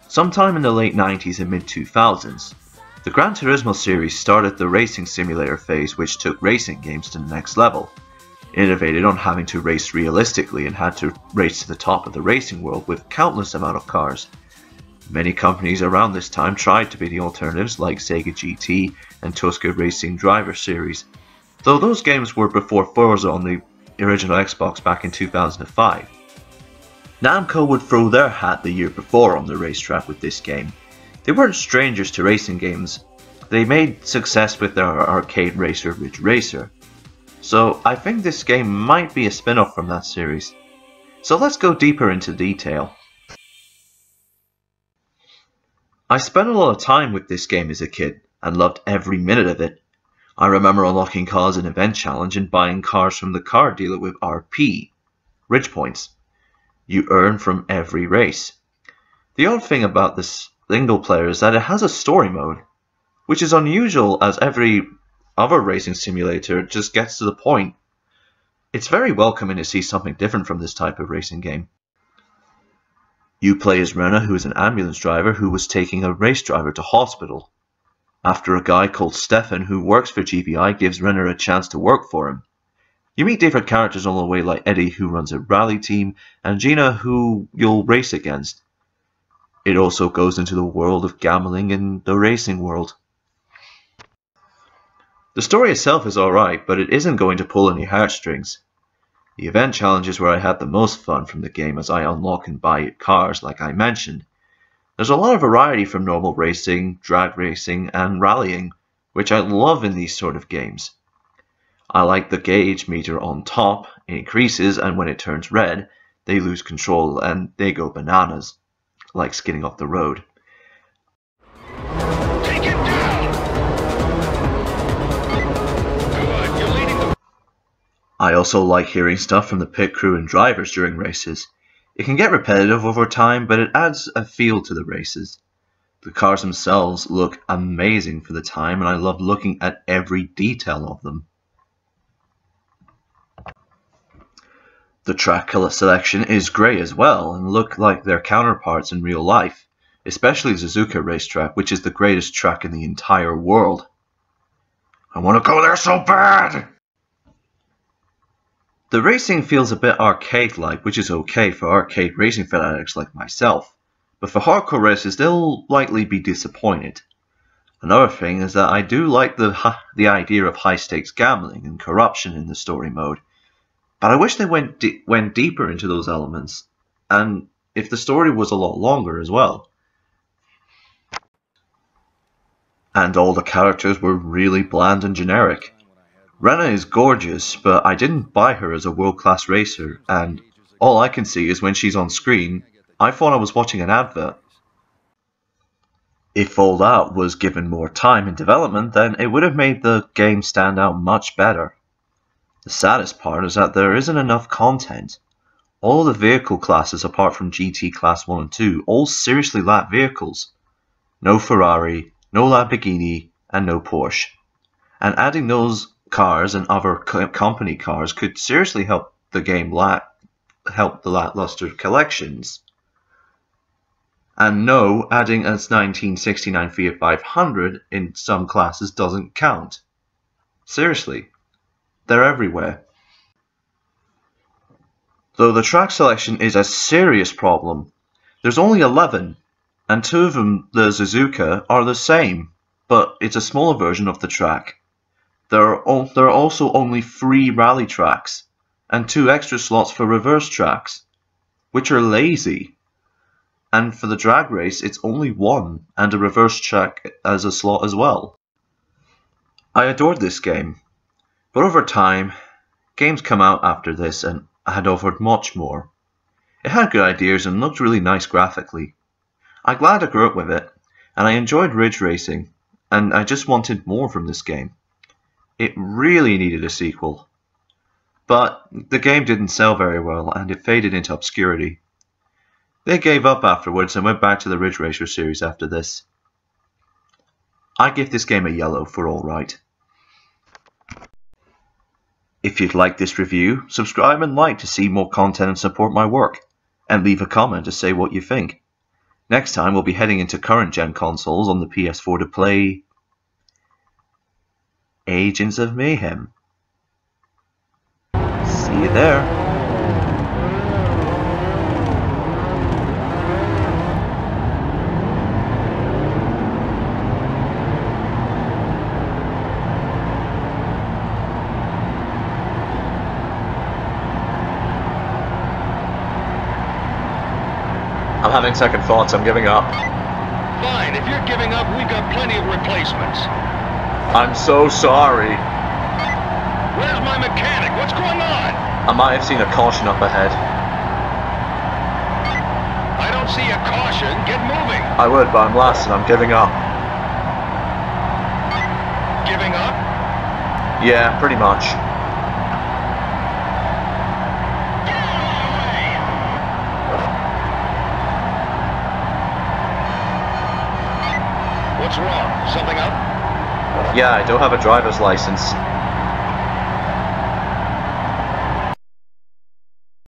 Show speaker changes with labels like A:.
A: Sometime in the late 90s and mid-2000s, the Gran Turismo series started the racing simulator phase, which took racing games to the next level. It innovated on having to race realistically and had to race to the top of the racing world with countless amount of cars. Many companies around this time tried to be the alternatives like Sega GT and Tusker Racing Driver series, though those games were before Forza on the original Xbox back in 2005. Namco would throw their hat the year before on the racetrack with this game. They weren't strangers to racing games. They made success with their arcade racer Ridge Racer. So I think this game might be a spin-off from that series. So let's go deeper into detail. I spent a lot of time with this game as a kid and loved every minute of it. I remember unlocking cars in Event Challenge and buying cars from the car dealer with RP, Ridge Points. You earn from every race. The odd thing about this single player is that it has a story mode, which is unusual as every other racing simulator just gets to the point. It's very welcoming to see something different from this type of racing game. You play as Renna, who is an ambulance driver who was taking a race driver to hospital. After a guy called Stefan, who works for GVI, gives Renna a chance to work for him. You meet different characters along the way like Eddie, who runs a rally team, and Gina, who you'll race against. It also goes into the world of gambling and the racing world. The story itself is alright, but it isn't going to pull any heartstrings. The event challenge is where I had the most fun from the game as I unlock and buy cars like I mentioned. There's a lot of variety from normal racing, drag racing, and rallying, which I love in these sort of games. I like the gauge meter on top, it increases, and when it turns red, they lose control and they go bananas, like skidding off the road.
B: Take him down! Good, you're leading the...
A: I also like hearing stuff from the pit crew and drivers during races. It can get repetitive over time, but it adds a feel to the races. The cars themselves look amazing for the time, and I love looking at every detail of them. The track selection is great as well and look like their counterparts in real life, especially Suzuka Racetrack, which is the greatest track in the entire world. I want to go there so bad! The racing feels a bit arcade-like, which is okay for arcade racing fanatics like myself, but for hardcore racers they'll likely be disappointed. Another thing is that I do like the idea of high-stakes gambling and corruption in the story mode, but I wish they went deeper into those elements, and if the story was a lot longer as well. And all the characters were really bland and generic. Renna is gorgeous, but I didn't buy her as a world-class racer, and all I can see is when she's on screen, I thought I was watching an advert. If all that was given more time in development, then it would have made the game stand out much better. The saddest part is that there isn't enough content. All the vehicle classes apart from GT Class 1 and 2 all seriously lack vehicles. No Ferrari, no Lamborghini, and no Porsche. And adding those cars and other company cars could seriously help the game help the lackluster collections. And no, adding a 1969 Fiat 500 in some classes doesn't count. Seriously. They're everywhere. Though the track selection is a serious problem. There's only 11, and 2 of them, the Suzuka, are the same, but it's a smaller version of the track. There are also only 3 rally tracks, and 2 extra slots for reverse tracks, which are lazy. And for the drag race, it's only 1, and a reverse track as a slot as well. I adored this game. But over time, games come out after this and had offered much more. It had good ideas and looked really nice graphically. I'm glad I grew up with it, and I enjoyed Ridge Racing, and I just wanted more from this game. It really needed a sequel. But the game didn't sell very well, and it faded into obscurity. They gave up afterwards and went back to the Ridge Racer series after this. I give this game a yellow for alright. If you'd like this review, subscribe and like to see more content and support my work, and leave a comment to say what you think. Next time we'll be heading into current-gen consoles on the PS4 to play Agents of Mayhem. See you there. I'm having second thoughts. I'm giving up.
B: Fine, if you're giving up, we've got plenty of replacements.
A: I'm so sorry.
B: Where's my mechanic? What's going on?
A: I might have seen a caution up ahead.
B: I don't see a caution. Get moving.
A: I would, but I'm last and I'm giving up.
B: Giving up?
A: Yeah, pretty much.
B: What's wrong? Something up?
A: Yeah, I don't have a driver's license.